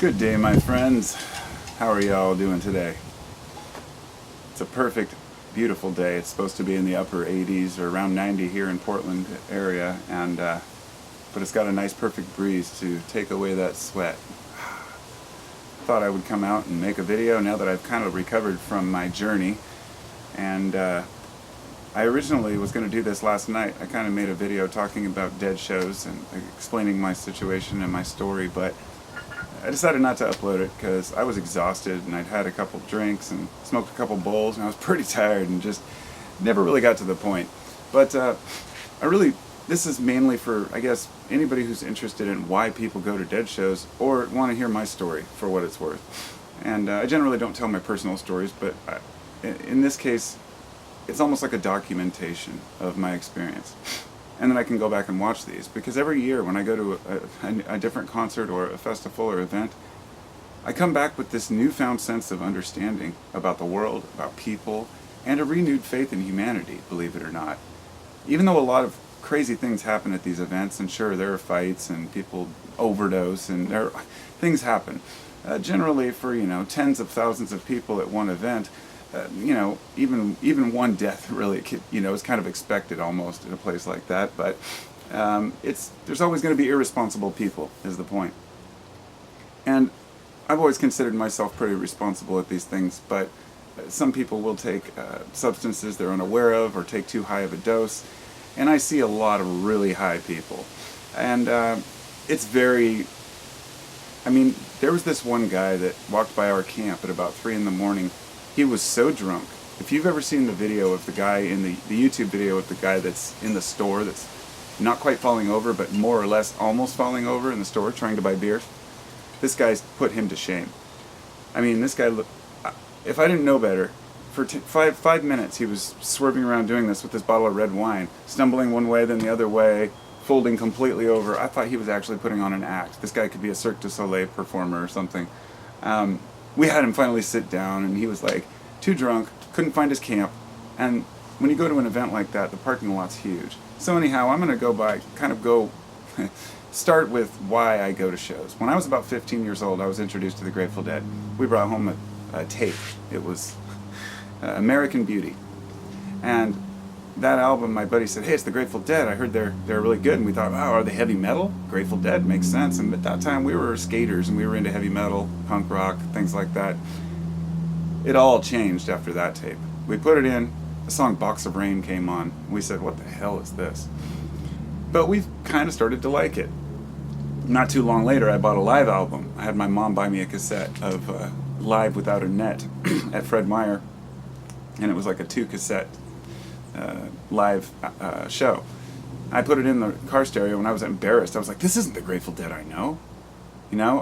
Good day, my friends. How are y'all doing today? It's a perfect, beautiful day. It's supposed to be in the upper 80s or around 90 here in Portland area, and but it's got a nice, perfect breeze to take away that sweat. Thought I would come out and make a video now that I've kind of recovered from my journey, and I originally was going to do this last night. I kind of made a video talking about dead shows and explaining my situation and my story, but I decided not to upload it because I was exhausted and I'd had a couple drinks and smoked a couple bowls and I was pretty tired and just never really got to the point. But this is mainly for, I guess, anybody who's interested in why people go to dead shows or want to hear my story for what it's worth. And I generally don't tell my personal stories, but in this case, it's almost like a documentation of my experience. And then I can go back and watch these, because every year when I go to a different concert or a festival or event, I come back with this newfound sense of understanding about the world, about people, and a renewed faith in humanity, believe it or not. Even though a lot of crazy things happen at these events, and sure, there are fights and people overdose and things happen. Generally for, tens of thousands of people at one event, even one death really, is kind of expected almost in a place like that. But there's always going to be irresponsible people, is the point. And I've always considered myself pretty responsible at these things, but some people will take substances they're unaware of or take too high of a dose. And I see a lot of really high people. And it's very... there was this one guy that walked by our camp at about 3 in the morning. He was so drunk. If you've ever seen the video of the guy in the YouTube video of the guy that's in the store that's not quite falling over, but more or less almost falling over in the store trying to buy beer, this guy's put him to shame. This guy, if I didn't know better, for 5 minutes he was swerving around doing this with this bottle of red wine, stumbling one way then the other way, folding completely over. I thought he was actually putting on an act. This guy could be a Cirque du Soleil performer or something. We had him finally sit down, and he was like too drunk, couldn't find his camp. And when you go to an event like that, the parking lot's huge. So anyhow, I'm going to start with why I go to shows. When I was about 15 years old, I was introduced to the Grateful Dead. We brought home a tape. It was American Beauty. And that album, my buddy said, "Hey, it's the Grateful Dead. I heard they're really good." And we thought, "Wow, are they heavy metal? Grateful Dead makes sense." And at that time, we were skaters and we were into heavy metal, punk rock, things like that. It all changed after that tape. We put it in. The song "Box of Rain" came on. We said, "What the hell is this?" But we kind of started to like it. Not too long later, I bought a live album. I had my mom buy me a cassette of Live Without a Net at Fred Meyer, and it was like a 2-cassette live show. I put it in the car stereo and I was embarrassed. I was like, "This isn't the Grateful Dead I know."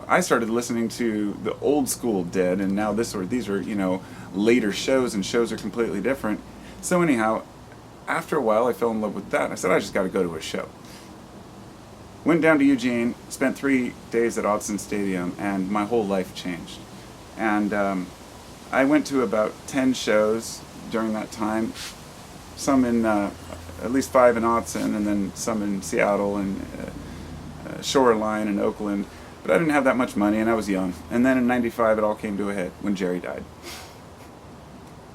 I started listening to the old school Dead, and now these are later shows, and shows are completely different. So anyhow, after a while I fell in love with that. I said, I just got to go to a show. Went down to Eugene, spent 3 days at Autzen Stadium, and my whole life changed. And I went to about 10 shows during that time. Some in, at least 5 in Autzen, and then some in Seattle and Shoreline and Oakland. But I didn't have that much money, and I was young. And then in '95, it all came to a head when Jerry died.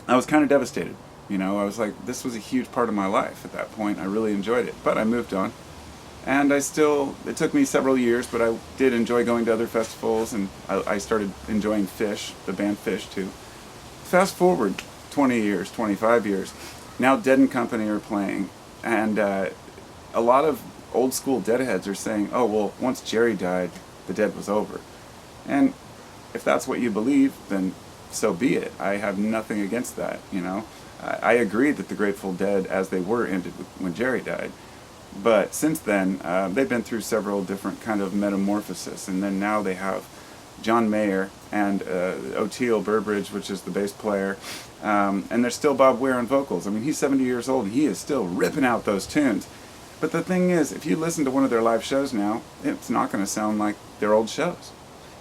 I was kind of devastated. I was like, this was a huge part of my life at that point. I really enjoyed it. But I moved on. And it took me several years, but I did enjoy going to other festivals, and I started enjoying Phish, the band Phish, too. Fast forward 20 years, 25 years. Now Dead and Company are playing, and a lot of old school Deadheads are saying, "Oh, well, once Jerry died, the Dead was over." And if that's what you believe, then so be it. I have nothing against that, I agree that the Grateful Dead, as they were, ended when Jerry died. But since then, they've been through several different kind of metamorphosis, and then now they have John Mayer and Oteil Burbridge, which is the bass player, and there's still Bob Weir on vocals. He's 70 years old, and he is still ripping out those tunes. But the thing is, if you listen to one of their live shows now, it's not going to sound like their old shows.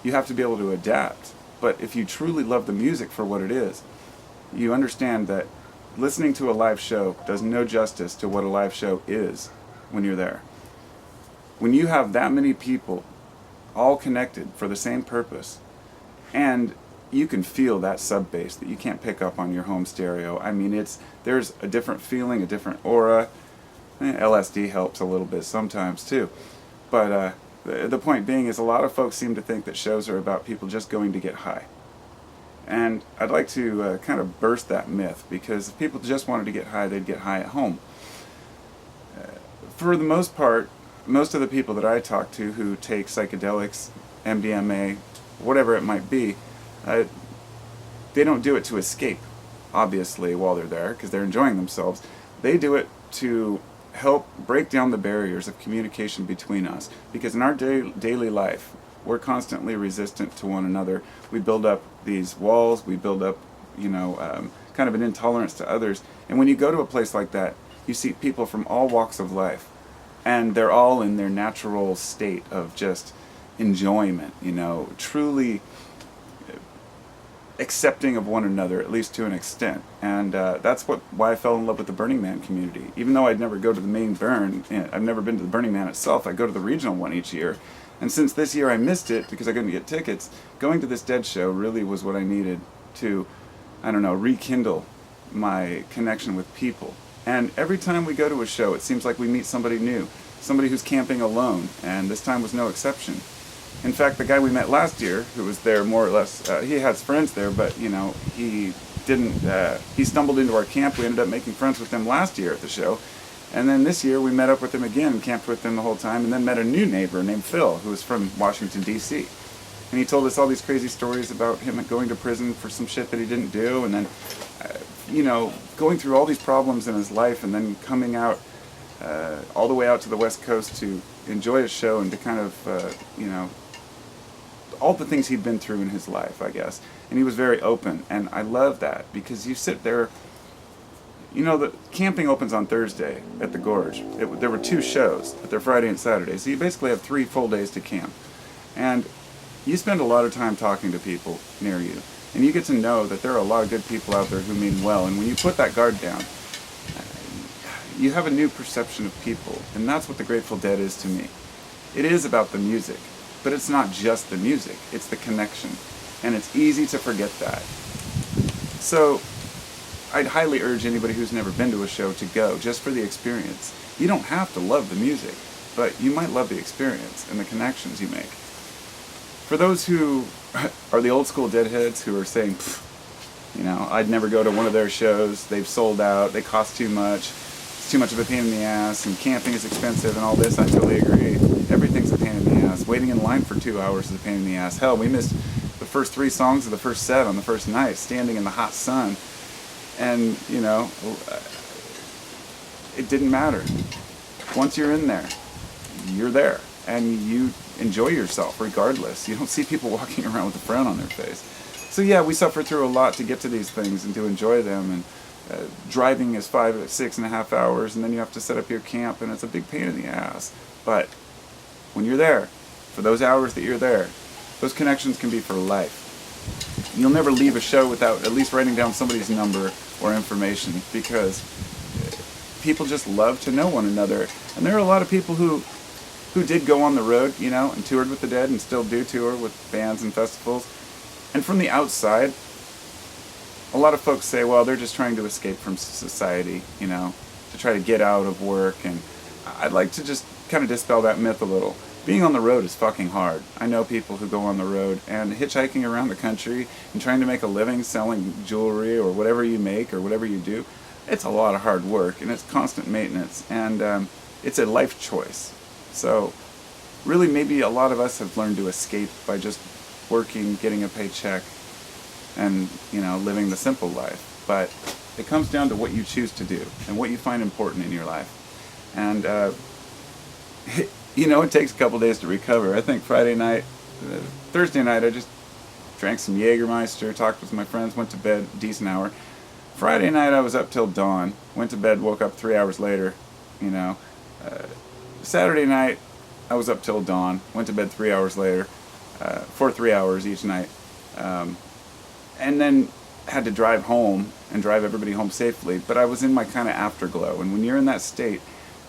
You have to be able to adapt. But if you truly love the music for what it is, you understand that listening to a live show does no justice to what a live show is when you're there. When you have that many people all connected for the same purpose. And you can feel that sub bass that you can't pick up on your home stereo. I mean, there's a different feeling, a different aura. LSD helps a little bit sometimes too. But the point being is a lot of folks seem to think that shows are about people just going to get high. And I'd like to kind of burst that myth, because if people just wanted to get high, they'd get high at home. For the most part, most of the people that I talk to who take psychedelics, MDMA, whatever it might be, they don't do it to escape, obviously, while they're there, because they're enjoying themselves. They do it to help break down the barriers of communication between us, because in our daily life, we're constantly resistant to one another. We build up these walls, we build up, kind of an intolerance to others. And when you go to a place like that, you see people from all walks of life, and they're all in their natural state of just enjoyment, truly accepting of one another, at least to an extent. And that's why I fell in love with the Burning Man community. Even though I'd never go to the main burn, I've never been to the Burning Man itself, I go to the regional one each year. And since this year I missed it because I couldn't get tickets, going to this Dead show really was what I needed to, rekindle my connection with people. And every time we go to a show, it seems like we meet somebody new, somebody who's camping alone, and this time was no exception. In fact, the guy we met last year, who was there more or less, he has friends there, but, he didn't, he stumbled into our camp. We ended up making friends with him last year at the show. And then this year we met up with him again and camped with him the whole time, and then met a new neighbor named Phil, who was from Washington, D.C. And he told us all these crazy stories about him going to prison for some shit that he didn't do, and then, going through all these problems in his life, and then coming out all the way out to the West Coast to enjoy a show and to kind of, all the things he'd been through in his life, I guess. And he was very open, and I love that, because you sit there. The camping opens on Thursday at the Gorge. There were 2 shows, but they're Friday and Saturday, so you basically have 3 full days to camp. And you spend a lot of time talking to people near you, and you get to know that there are a lot of good people out there who mean well, and when you put that guard down, you have a new perception of people, and that's what the Grateful Dead is to me. It is about the music, but it's not just the music, it's the connection, and it's easy to forget that. So I'd highly urge anybody who's never been to a show to go, just for the experience. You don't have to love the music, but you might love the experience and the connections you make. For those who are the old school Deadheads who are saying, I'd never go to one of their shows, they've sold out, they cost too much, it's too much of a pain in the ass, and camping is expensive and all this, I totally agree. Everything's a pain in the ass. Waiting in line for 2 hours is a pain in the ass. Hell, we missed the first 3 songs of the first set on the first night, standing in the hot sun. And, it didn't matter. Once you're in there, you're there. And you enjoy yourself regardless. You don't see people walking around with a frown on their face. So yeah, we suffer through a lot to get to these things and to enjoy them. And driving is 6.5 hours, and then you have to set up your camp, and it's a big pain in the ass. But when you're there, for those hours that you're there, those connections can be for life. You'll never leave a show without at least writing down somebody's number or information, because people just love to know one another. And there are a lot of people who did go on the road, and toured with the Dead and still do tour with bands and festivals. And from the outside, a lot of folks say, well, they're just trying to escape from society, to try to get out of work. And I'd like to just kind of dispel that myth a little. Being on the road is fucking hard. I know people who go on the road, and hitchhiking around the country and trying to make a living selling jewelry or whatever you make or whatever you do, it's a lot of hard work, and it's constant maintenance, and it's a life choice. So really, maybe a lot of us have learned to escape by just working, getting a paycheck, and living the simple life. But it comes down to what you choose to do and what you find important in your life. And it takes a couple days to recover. I think Thursday night, I just drank some Jägermeister, talked with my friends, went to bed, decent hour. Friday night, I was up till dawn, went to bed, woke up 3 hours later, Saturday night, I was up till dawn, went to bed 3 hours later, for 3 hours each night, and then had to drive home and drive everybody home safely. But I was in my kind of afterglow, and when you're in that state,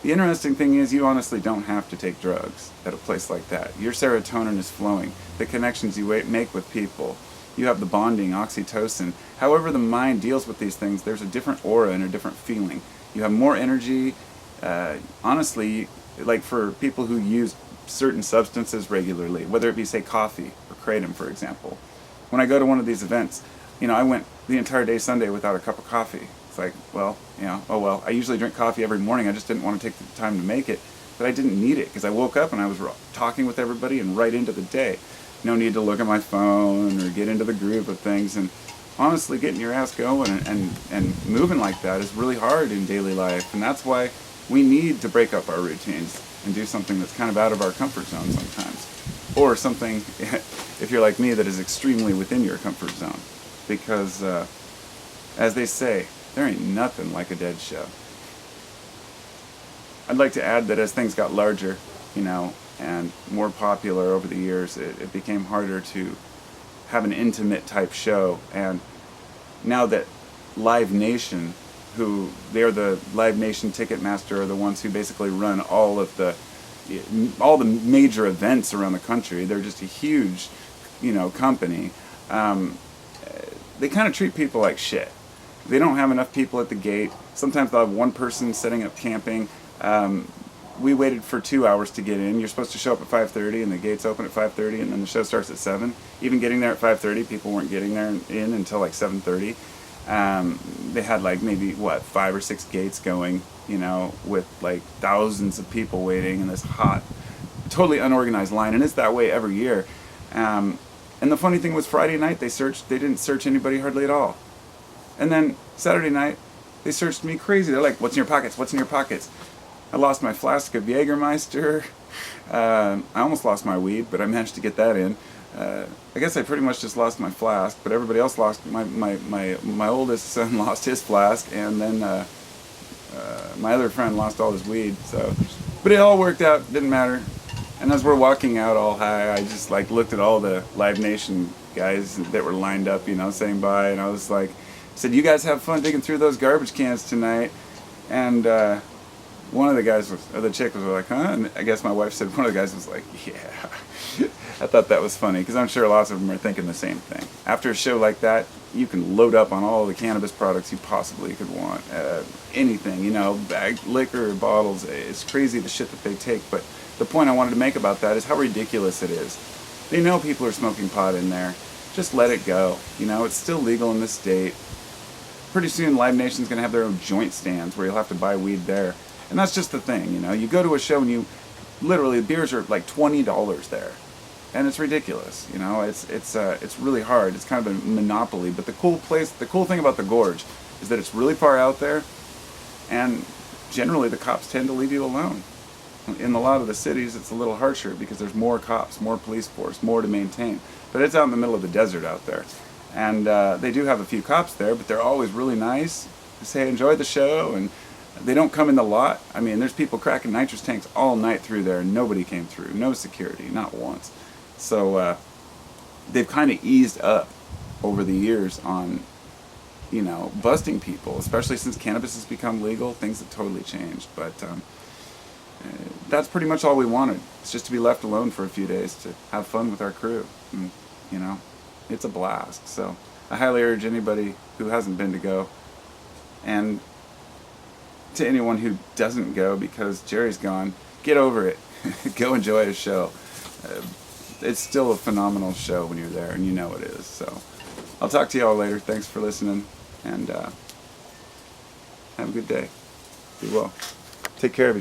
The interesting thing is you honestly don't have to take drugs at a place like that. Your serotonin is flowing. The connections you make with people. You have the bonding, oxytocin. However the mind deals with these things, there's a different aura and a different feeling. You have more energy. Honestly, like for people who use certain substances regularly, whether it be, say, coffee or kratom, for example. When I go to one of these events, I went the entire day Sunday without a cup of coffee. It's like, well, oh well, I usually drink coffee every morning. I just didn't want to take the time to make it, but I didn't need it because I woke up and I was talking with everybody and right into the day. No need to look at my phone or get into the groove of things. And honestly, getting your ass going and moving like that is really hard in daily life. And that's why we need to break up our routines and do something that's kind of out of our comfort zone sometimes. Or something, if you're like me, that is extremely within your comfort zone. Because, as they say, there ain't nothing like a dead show. I'd like to add that as things got larger, and more popular over the years, it became harder to have an intimate type show. And now that Live Nation, who they're the Live Nation Ticketmaster, are the ones who basically run all the major events around the country. They're just a huge, company. They kind of treat people like shit. They don't have enough people at the gate. Sometimes they'll have one person setting up camping. We waited for 2 hours to get in. You're supposed to show up at 5:30, and the gates open at 5:30, and then the show starts at 7. Even getting there at 5:30, people weren't getting there in until like 7:30. They had like maybe 5 or 6 gates going, with like thousands of people waiting in this hot, totally unorganized line, and it's that way every year. And the funny thing was, Friday night they didn't search anybody hardly at all. And then Saturday night, they searched me crazy. They're like, "What's in your pockets? What's in your pockets?" I lost my flask of Jägermeister. I almost lost my weed, but I managed to get that in. I guess I pretty much just lost my flask, but everybody else lost. My oldest son lost his flask, and then my other friend lost all his weed. So, but it all worked out. Didn't matter. And as we're walking out all high, I just looked at all the Live Nation guys that were lined up, saying bye, and I was like, said, "You guys have fun digging through those garbage cans tonight." And one of the guys the chick was like, "Huh?" And I guess my wife said one of the guys was like, "Yeah." I thought that was funny because I'm sure lots of them are thinking the same thing. After a show like that, you can load up on all the cannabis products you possibly could want. Anything, bagged liquor, bottles. It's crazy the shit that they take. But the point I wanted to make about that is how ridiculous it is. They know people are smoking pot in there. Just let it go. It's still legal in this state. Pretty soon Live Nation's going to have their own joint stands where you'll have to buy weed there. And that's just the thing, You go to a show and literally, beers are like $20 there. And it's ridiculous, It's really hard. It's kind of a monopoly. But the cool thing about the Gorge is that it's really far out there. And generally the cops tend to leave you alone. In a lot of the cities, it's a little harsher because there's more cops, more police force, more to maintain. But it's out in the middle of the desert out there. And they do have a few cops there, but they're always really nice. They say, "Enjoy the show," and they don't come in the lot. I mean, there's people cracking nitrous tanks all night through there, and nobody came through. No security, not once. So they've kind of eased up over the years on, busting people, especially since cannabis has become legal. Things have totally changed. But that's pretty much all we wanted. It's just to be left alone for a few days to have fun with our crew. And, it's a blast. So I highly urge anybody who hasn't been to go. And to anyone who doesn't go because Jerry's gone, get over it. Go enjoy a show. It's still a phenomenal show when you're there, and it is. So I'll talk to y'all later. Thanks for listening, and have a good day. Be well. Take care of each other.